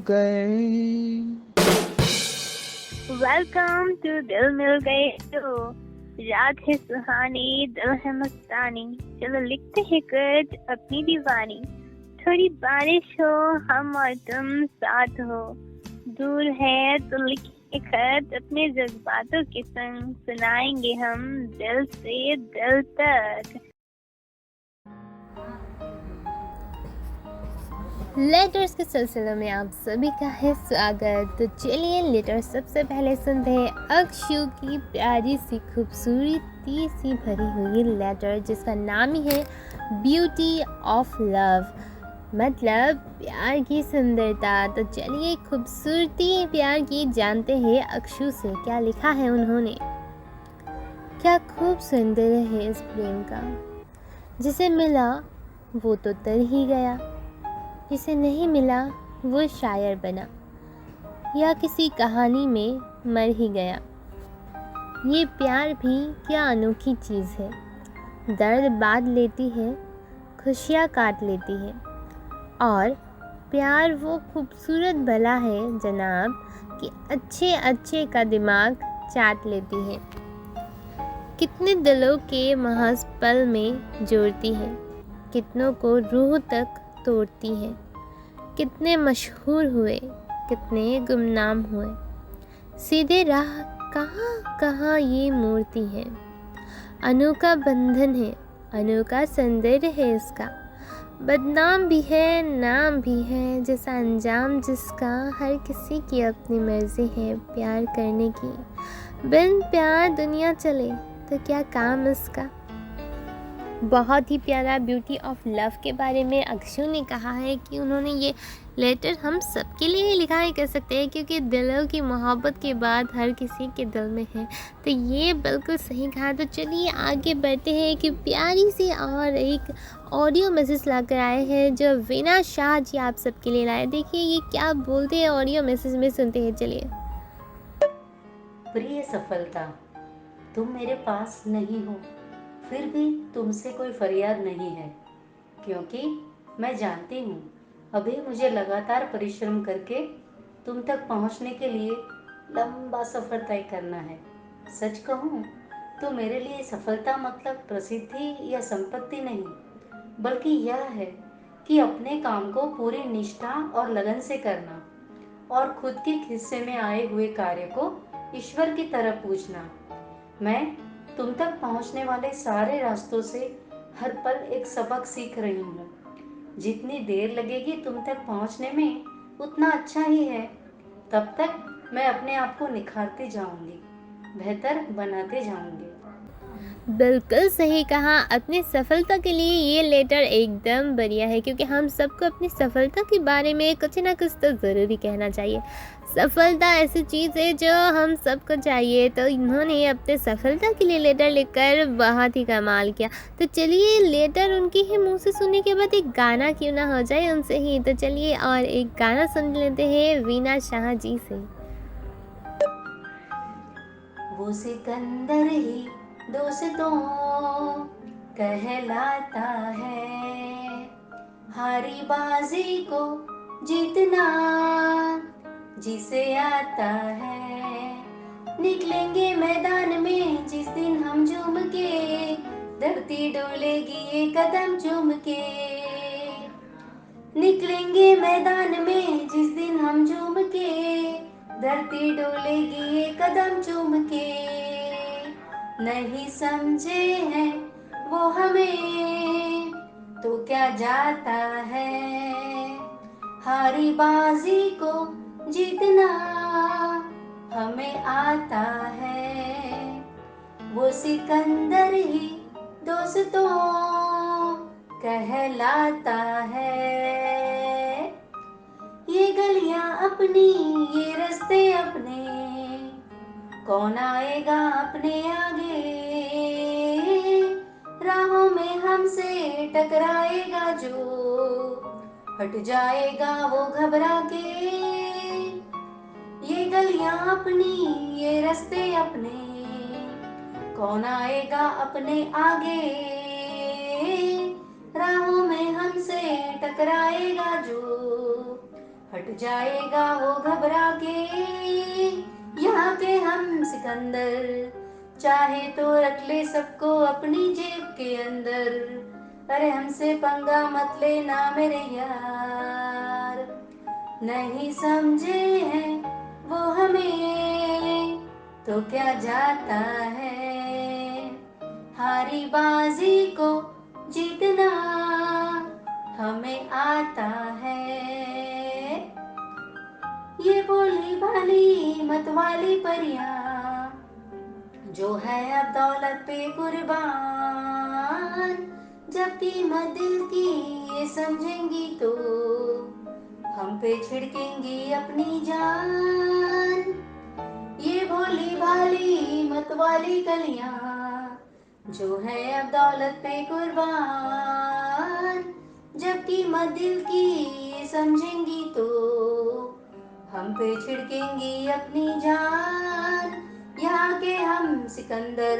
गए। Welcome to दिल मिल गए तो। रात है सुहानी, दिल है मस्तानी, चलो लिखते हैं कुछ अपनी दीवानी। थोड़ी बारिश हो, हम और तुम साथ हो, दूर है तो लिखे खत अपने जज्बातों के संग, सुनाएंगे हम दिल से दिल तक। लेटर्स के सिलसिले में आप सभी का है स्वागत। तो चलिए लेटर सबसे पहले सुनते हैं अक्षु की प्यारी सी खूबसूरती सी भरी हुई लेटर, जिसका नाम ही है ब्यूटी ऑफ लव, मतलब प्यार की सुंदरता। तो चलिए खूबसूरती प्यार की जानते हैं अक्षु से, क्या लिखा है उन्होंने। क्या खूब सुंदर है इस प्रेम का, जिसे मिला वो तो तर ही गया, जिसे नहीं मिला वो शायर बना, या किसी कहानी में मर ही गया। ये प्यार भी क्या अनोखी चीज़ है, दर्द बांध लेती है, खुशियाँ काट लेती है। और प्यार वो खूबसूरत भला है जनाब कि अच्छे अच्छे का दिमाग चाट लेती है, कितने दिलों के महज पल में जोड़ती है, कितनों को रूह तक तोड़ती है। कितने मशहूर हुए, कितने गुमनाम हुए, सीधे राह कहाँ कहाँ ये मोड़ती है। अनोखा बंधन है, अनोखा सौंदर्य है इसका, बदनाम भी है नाम भी है, जैसा अंजाम जिसका हर किसी की अपनी मर्जी है प्यार करने की। बिन प्यार दुनिया चले तो क्या काम इसका। बहुत ही प्यारा ब्यूटी ऑफ लव के बारे में अक्षु ने कहा है कि उन्होंने ये लेटर हम सबके लिए ही लिखा है, कह सकते हैं, क्योंकि दिलों की मोहब्बत के बाद हर किसी के दिल में है। तो ये बिल्कुल सही कहा। तो चलिए आगे बढ़ते हैं कि प्यारी सी और एक ऑडियो मैसेज लाकर आए हैं जो वीना शाह जी आप सबके लिए लाए। देखिए ये क्या बोलते हैं ऑडियो मैसेज में, सुनते हैं। चलिए। प्रिय सफलता, तुम मेरे पास नहीं हो, फिर भी तुमसे कोई फरियाद नहीं है, क्योंकि मैं जानती हूँ अभी मुझे लगातार परिश्रम करके तुम तक पहुँचने के लिए लंबा सफ़र तय करना है। सच कहूँ तो मेरे लिए सफलता मतलब प्रसिद्धि या संपत्ति नहीं, बल्कि यह है कि अपने काम को पूरी निष्ठा और लगन से करना और खुद के हिस्से में आए हुए कार्य को ईश्वर की तरह पूजना। मैं तुम तक पहुंचने वाले सारे रास्तों से हर पल एक सबक सीख रही हूँ। जितनी देर लगेगी तुम तक पहुंचने में उतना अच्छा ही है। तब तक मैं अपने आप को निखारती जाऊंगी, बेहतर बनाते जाऊंगी। बिल्कुल सही कहा। अपनी सफलता के लिए ये लेटर एकदम बढ़िया है, क्योंकि हम सबको अपनी सफलता के बारे में कुछ ना कुछ तो ज़रूरी कहना चाहिए। सफलता ऐसी चीज़ है जो हम सबको चाहिए। तो इन्होंने अपने सफलता के लिए लेटर लिखकर बहुत ही कमाल किया। तो चलिए लेटर उनके ही मुंह से सुनने के बाद एक गाना क्यों ना हो जाए उनसे ही। तो चलिए और एक गाना सुन लेते हैं वीना शाह जी से। वो सिकंदर ही दोस्तों कहलाता है, हारी बाजी को जीतना जिसे आता है। निकलेंगे मैदान में जिस दिन हम झूम के, धरती डोलेगी ये कदम चूम के। निकलेंगे मैदान में जिस दिन हम झूम के, धरती डोलेगी ये कदम चूम के। नहीं समझे हैं वो हमें तो क्या जाता है, हारी बाजी को जीतना हमें आता है। वो सिकंदर ही दोस्तों कहलाता है। ये गलियां अपनी ये रास्ते अपने, कौन आएगा अपने आगे। राहों में हमसे टकराएगा जो, हट जाएगा वो घबरा के। ये गलियां अपनी ये रास्ते अपने, कौन आएगा अपने आगे। राहों में हमसे टकराएगा जो, हट जाएगा वो घबरा के यहाँ के हम सिकंदर, चाहे तो रख ले सबको अपनी जेब के अंदर। अरे हमसे पंगा मत लेना मेरे यार, नहीं समझे हैं वो हमें तो क्या जाता है। हारी बाजी को जीतना हमें आता है। ये भोली भाली मत वाली परियां जो है अब दौलत पे कुर्बान, जब कीमत दिल की ये समझेंगी तो हम पे छिड़केंगी अपनी जान। ये भोली भाली मत वाली कलियां जो है अब दौलत पे कुर्बान, जब कीमत दिल की ये समझेंगी तो हम पे छिड़केंगी अपनी जान। यहाँ के हम सिकंदर,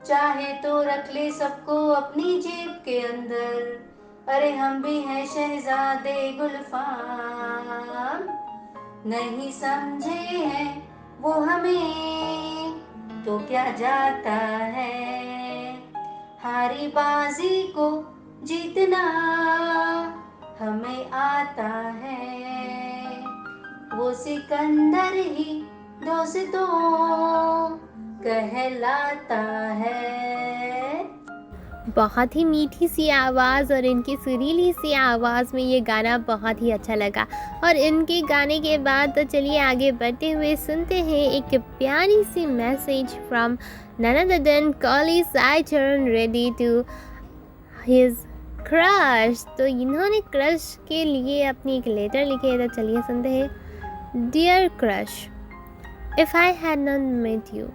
चाहे तो रख ले सबको अपनी जेब के अंदर। अरे हम भी हैं शहजादे गुलफाम, नहीं समझे हैं वो हमें तो क्या जाता है। हारी बाजी को जीतना हमें आता है। वो सिकंदर ही दोस्तों कहलाता है। बहुत ही मीठी सी आवाज़ और इनकी सुरीली सी आवाज़ में ये गाना बहुत ही अच्छा लगा। और इनके गाने के बाद तो चलिए आगे बढ़ते हुए सुनते हैं एक प्यारी सी message from none other than कॉली साइटर्न रेडी टू हिज क्रश। तो इन्होंने क्रश के लिए अपनी एक लेटर लिखे है, तो चलिए सुनते हैं। Dear crush, if I had not met you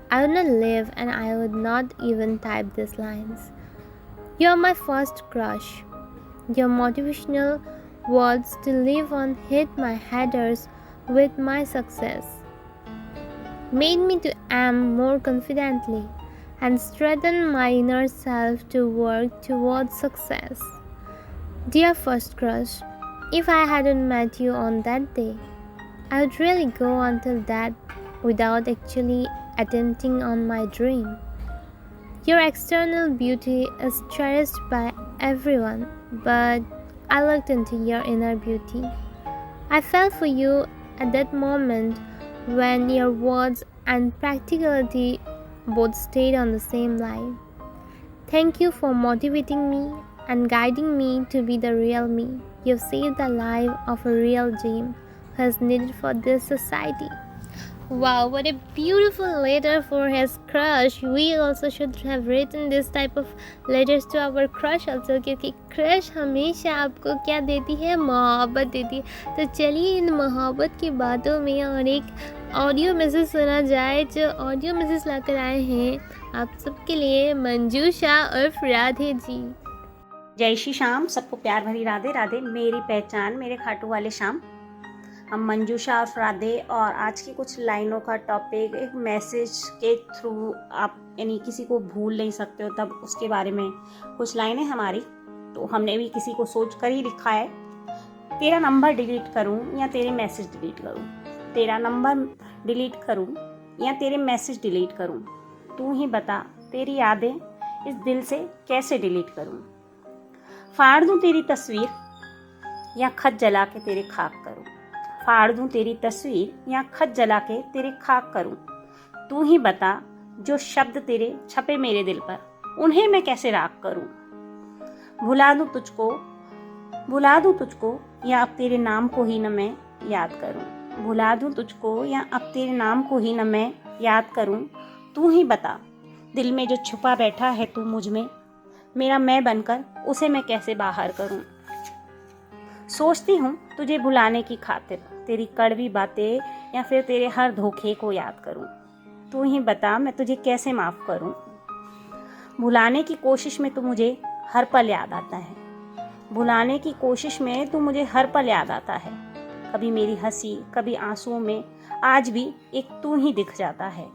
I would not live, and I would not even type these lines. You are my first crush. Your motivational words to live on hit my headers with my success, made me to aim more confidently, and strengthen my inner self to work towards success. Dear first crush, if I hadn't met you on that day, I would really go until that without actually attempting on my dream. Your external beauty is cherished by everyone, but I looked into your inner beauty. I fell for you at that moment when your words and practicality both stayed on the same line. Thank you for motivating me and guiding me to be the real me. You've saved the life of a real dream who is needed for this society. Wow, what a beautiful letter for his crush. We also should have written this type of letters to our crush also, क्योंकि crush हमेशा आपको क्या देती है, मोहब्बत देती है। तो चलिए इन मोहब्बत की बातों में और एक ऑडियो मैसेज सुना जाए, जो ऑडियो मैसेज लाकर आए हैं आप सबके लिए मंजूषा और राधे जी। जय श्री श्याम, सबको प्यार भरी राधे राधे। मेरी पहचान मेरे खाटू वाले श्याम, हम मंजूषा और राधे। और आज की कुछ लाइनों का टॉपिक, एक मैसेज के थ्रू आप यानी किसी को भूल नहीं सकते हो, तब उसके बारे में कुछ लाइनें हमारी। तो हमने भी किसी को सोच कर ही लिखा है। तेरा नंबर डिलीट करूं या तेरे मैसेज डिलीट करूं, तेरा नंबर डिलीट करूं या तेरे मैसेज डिलीट करूं, तू ही बता तेरी यादें इस दिल से कैसे डिलीट करूं। फाड़ दूं तेरी तस्वीर या खत जला के तेरे खाक करूं, फाड़ दूं तेरी तस्वीर या खत जला के तेरे खाक करूं, तू ही बता जो शब्द तेरे छपे मेरे दिल पर, उन्हें मैं कैसे राख करूं। भुला दूं तुझको या अब तेरे नाम को ही न मैं याद करूं, भुला दूं तुझको या अब तेरे नाम को ही न मैं याद करूं, तू ही बता दिल में जो छुपा बैठा है तू मुझ में, मेरा मैं बनकर उसे मैं कैसे बाहर करूं। सोचती हूँ तुझे भुलाने की खातिर, तेरी कड़वी बातें या फिर तेरे हर धोखे को याद करूं, तू ही बता मैं तुझे कैसे माफ़ करूं। भुलाने की कोशिश में तू मुझे हर पल याद आता है, भुलाने की कोशिश में तू मुझे हर पल याद आता है। कभी मेरी हंसी कभी आंसुओं में आज भी एक तू ही दिख जाता है,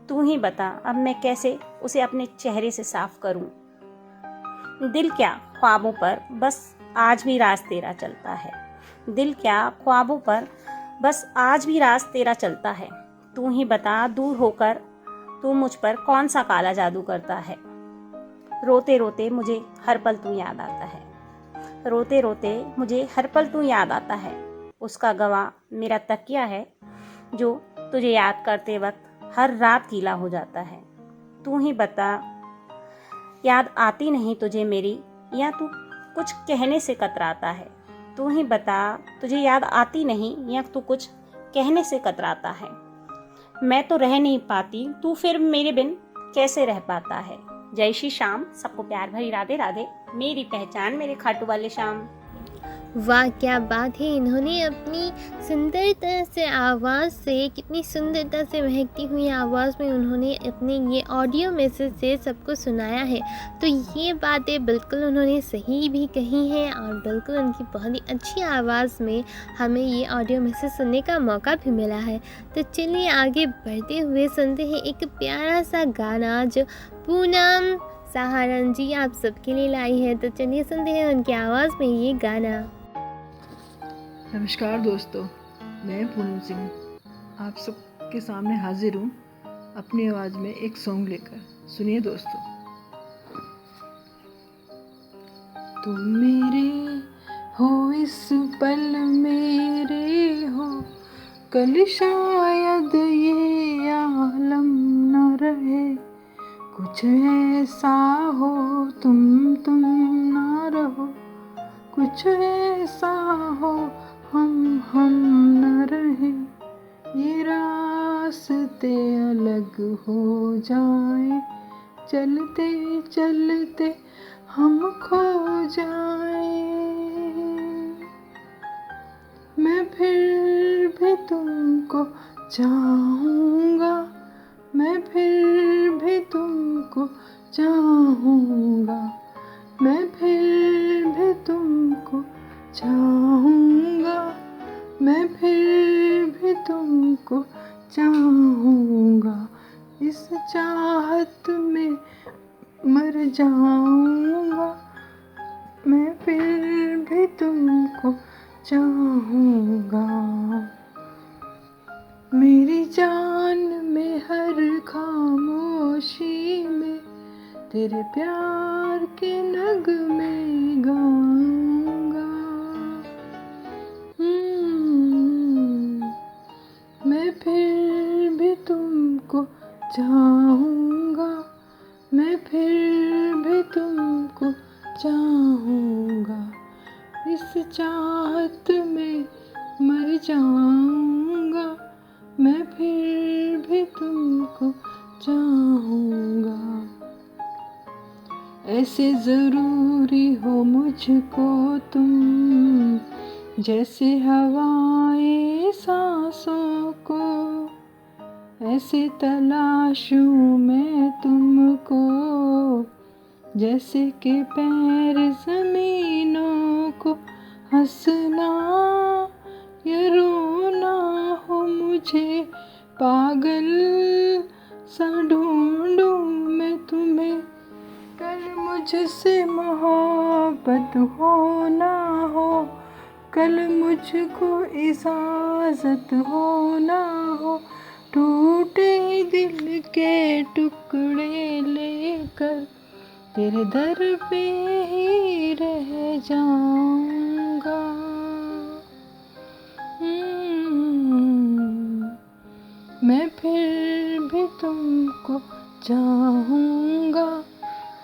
तू ही बता अब मैं कैसे उसे अपने चेहरे से साफ करूं। दिल क्या ख्वाबों पर बस आज भी राज तेरा चलता है, दिल क्या ख्वाबों पर बस आज भी राज तेरा चलता है। तू ही बता दूर होकर तू मुझ पर कौन सा काला जादू करता है। रोते रोते मुझे हर पल तू याद आता है। रोते रोते मुझे हर पल तू याद आता है। उसका गवाह मेरा तकिया है जो तुझे याद करते वक्त हर रात गीला हो जाता है। तू ही बता याद आती नहीं तुझे मेरी या तू कुछ कहने से कतराता है। तू ही बता तुझे याद आती नहीं या तू कुछ कहने से कतराता है। मैं तो रह नहीं पाती तू फिर मेरे बिन कैसे रह पाता है। जय श्री श्याम, सबको प्यार भरी राधे राधे। मेरी पहचान मेरे खाटू वाले श्याम। वाह क्या बात है, इन्होंने अपनी सुंदरता से आवाज़ से, कितनी सुंदरता से महकती हुई आवाज़ में उन्होंने अपने ये ऑडियो मैसेज से सबको सुनाया है। तो ये बातें बिल्कुल उन्होंने सही भी कही हैं और बिल्कुल उनकी बहुत ही अच्छी आवाज़ में हमें ये ऑडियो मैसेज सुनने का मौका भी मिला है। तो चलिए आगे बढ़ते हुए सुनते हैं एक प्यारा सा गाना जो पूनम सहारन जी आप सबके लिए लाई है। तो चलिए सुनते हैं उनकी आवाज़ में ये गाना। नमस्कार दोस्तों, मैं पूनम सिंह आप सबके सामने हाजिर हूँ अपनी आवाज़ में एक सॉन्ग लेकर। सुनिए दोस्तों। तुम मेरे हो इस पल मेरे हो, कल शायद ये आलम न रहे। कुछ ऐसा हो तुम ना रहो, कुछ ऐसा हो हम न रहे। ये रास्ते अलग हो जाए, चलते चलते हम खो जाए। मैं फिर भी तुमको चाहूँगा, मैं फिर भी तुमको चाहूँगा, मैं फिर भी तुमको चाहूँगा, मैं फिर भी तुमको चाहूँगा। इस चाहत में मर जाऊँगा, मैं फिर भी तुमको चाहूँगा। मेरी जान में हर खामोशी में तेरे प्यार के नगमे गाऊंगा। मैं फिर भी तुमको चाहूँगा, मैं फिर भी तुमको चाहूँगा। इस चाहत में मर जाऊँगा, मैं फिर भी तुमको चाहूँगा। ऐसे ज़रूरी हो मुझको तुम, जैसे हवाएं सांसों को। ऐसे तलाशूं मैं तुमको, जैसे कि पैर ज़मीनों को। हंसना या रोना हो मुझे, पागल सा ढूंढूं मैं तुम्हें। कल मुझसे मोहब्बत हो ना हो, कल मुझको इजाज़त हो ना हो। टूटे दिल के टुकड़े लेकर तेरे दर पे ही रह जाऊंगा। मैं फिर भी तुमको चाहूँगा,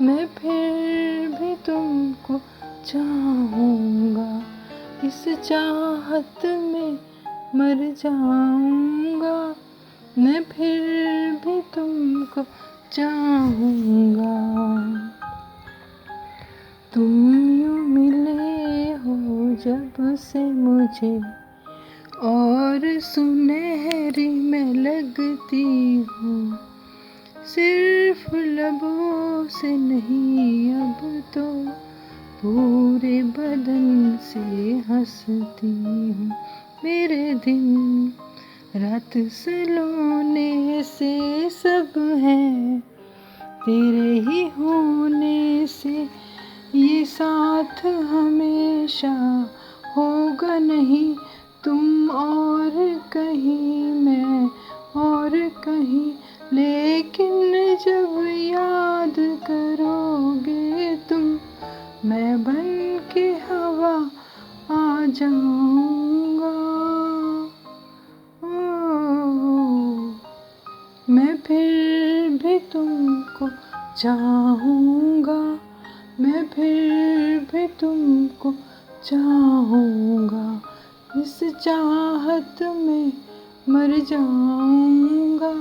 मैं फिर भी तुमको चाहूँगा। इस चाहत में मर जाऊँगा, मैं फिर भी तुमको चाहूँगा। तुम यूँ मिले हो जब से मुझे, और सुनहरी मैं लगती हूँ। सिर्फ लबों से नहीं अब तो पूरे बदन से हंसती हूँ। मेरे दिन रात सलोने से सब है, तेरे ही होने से ये साथ हमेशा होगा। होगा नहीं, तुम और कहीं मैं और कहीं, लेकिन जब याद करोगे तुम, मैं बन के हवा आ जाऊंगा। मैं फिर भी तुमको चाहूँगा, मैं फिर भी तुमको चाहूँगा, इस चाहत में मर जाऊँगा,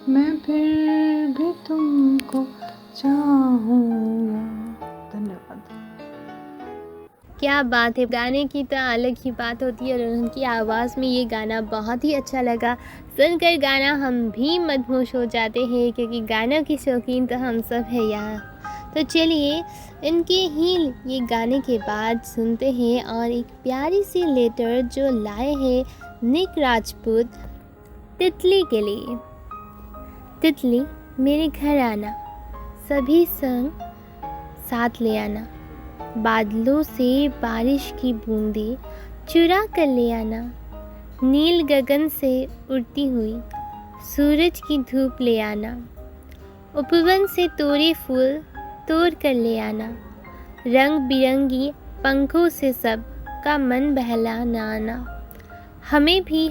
मैं फिर भी तुमको चाहूँगा। धन्यवाद। क्या बात है, गाने की तो अलग ही बात होती है और उनकी आवाज़ में ये गाना बहुत ही अच्छा लगा। सुनकर गाना हम भी मदहोश हो जाते हैं, क्योंकि गानों की शौकीन तो हम सब है यहाँ। तो चलिए इनके ही ये गाने के बाद सुनते हैं और एक प्यारी सी लेटर जो लाए हैं निक राजपूत तितली के लिए। तितली मेरे घर आना, सभी संग साथ ले आना, बादलों से बारिश की बूंदें चुरा कर ले आना, नील गगन से उड़ती हुई सूरज की धूप ले आना, उपवन से तोड़े फूल तोड़ कर ले आना, रंग बिरंगी पंखों से सब का मन बहलाना आना, हमें भी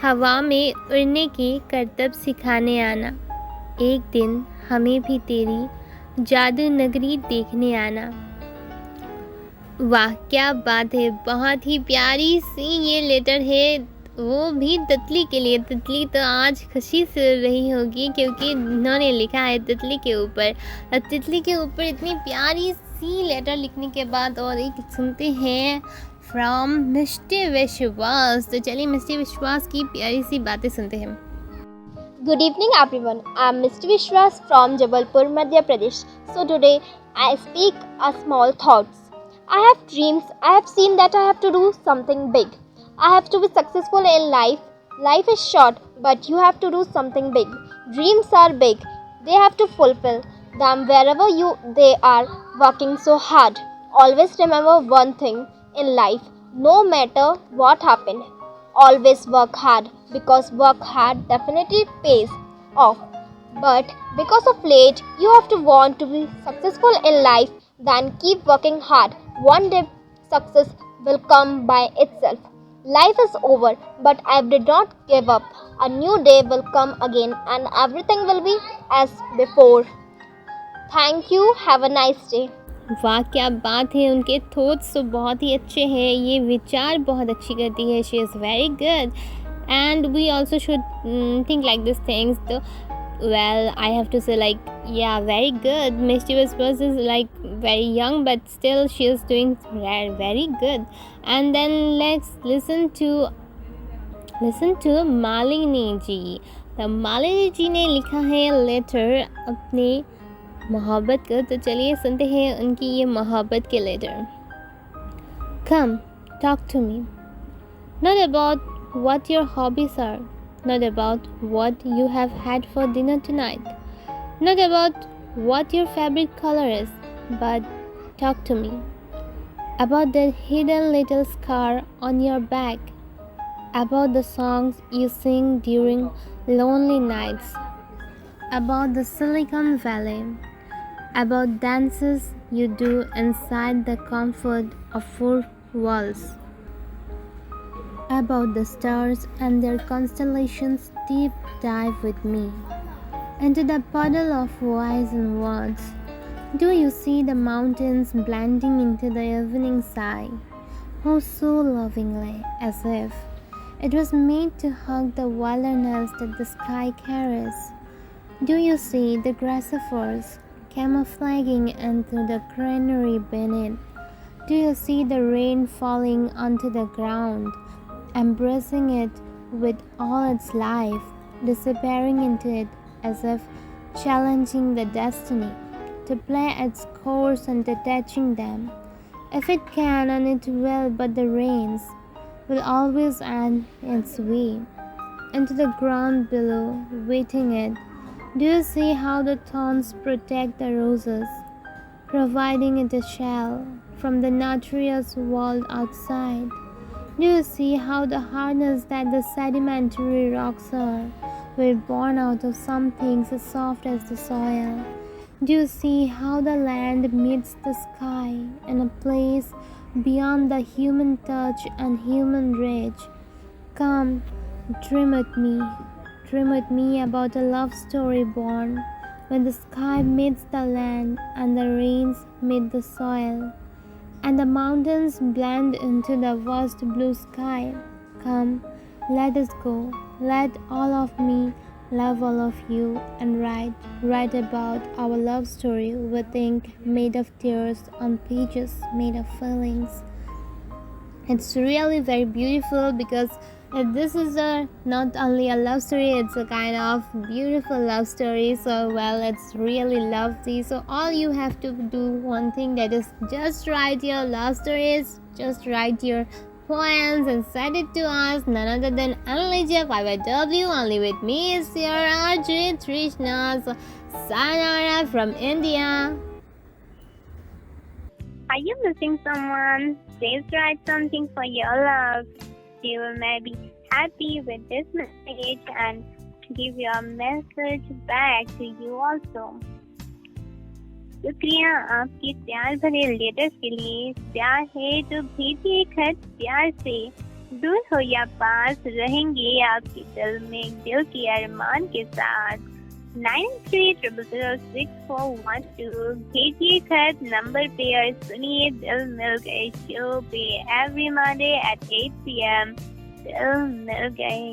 हवा में उड़ने के करतब सिखाने आना, एक दिन हमें भी तेरी जादू नगरी देखने आना। वाह क्या बात है, बहुत ही प्यारी सी ये लेटर है, वो भी तितली के लिए। तितली तो आज खुशी से रही होगी क्योंकि उन्होंने लिखा है तितली के ऊपर। और तितली के ऊपर इतनी प्यारी सी लेटर लिखने के बाद और एक सुनते हैं फ्रॉम मिस्टर विश्वास। तो चलिए मिस्टर विश्वास की प्यारी सी बातें सुनते हैं। Good evening everyone. I am Mr. Vishwas from Jabalpur, Madhya Pradesh. So today I speak a small thoughts. I have dreams. I have seen that I have to do something big. I have to be successful in life. Life is short, but you have to do something big. Dreams are big. They have to fulfill them wherever they are working so hard. Always remember one thing in life. No matter what happens, always work hard, because work hard definitely pays off. But because of late, you have to want to be successful in life, then keep working hard. One day success will come by itself. Life is over, but I did not give up. A new day will come again and everything will be as before. Thank you. Have a nice day. वाह क्या बात है, उनके thoughts तो बहुत ही अच्छे हैं, ये विचार बहुत अच्छी करती है। She is very good and we also should think like this things. तो well, I have to say like yeah, very good. Mischievous Buzz is like very young but still she is doing very good. And then let's listen to Malini ji. तो मालिनी जी ने लिखा है letter अपने मोहब्बत को। तो चलिए सुनते हैं उनकी ये मोहब्बत के letter. Come, talk to me. Not about what your hobbies are, not about what you have had for dinner tonight, not about what your favorite color is, but talk to me about that hidden little scar on your back, about the songs you sing during lonely nights, about the Silicon Valley, about dances you do inside the comfort of four walls, about the stars and their constellations. Deep dive with me into the puddle of voice and words. Do you see the mountains blending into the evening sky? Oh, so lovingly, as if it was made to hug the wilderness that the sky carries. Do you see the grasshoppers camouflaging into the greenery beneath? Do you see the rain falling onto the ground, embracing it with all its life, disappearing into it as if challenging the destiny to play its course and detaching them? If it can, and it will, but the rains will always end its way into the ground below, waiting it. Do you see how the thorns protect the roses? providing it a shell from the nutritious world outside. Do you see how the hardness that the sedimentary rocks are were born out of some things as soft as the soil? Do you see how the land meets the sky in a place beyond the human touch and human reach? Come, dream with me about a love story born when the sky meets the land and the rains meet the soil and the mountains blend into the vast blue sky. Come, let us go. Let all of me love all of you and write about our love story with ink made of tears on pages made of feelings. It's really very beautiful because this is not only a love story, it's a kind of beautiful love story. So well, it's really lovely. So all you have to do one thing, that is just write your love stories, just write your poems and send it to us, none other than Anlija 5W. Only with me is your RJ Trishna. So sayonara from India. Are you missing someone? Please write something for your love. They will maybe happy with this message and give your message back to you also. शुक्रिया आपके प्यार भरे letters के लिए। प्यार है तो भेजिए खत प्यार से, दूर हो या पास रहेंगे आपके दिल में दिल के अरमान के साथ। 93000641 भेजिए खत नंबर पे और सुनिए दिल मिल गए शो पे एवरी मंडे at 8 PM। दिल मिल गए।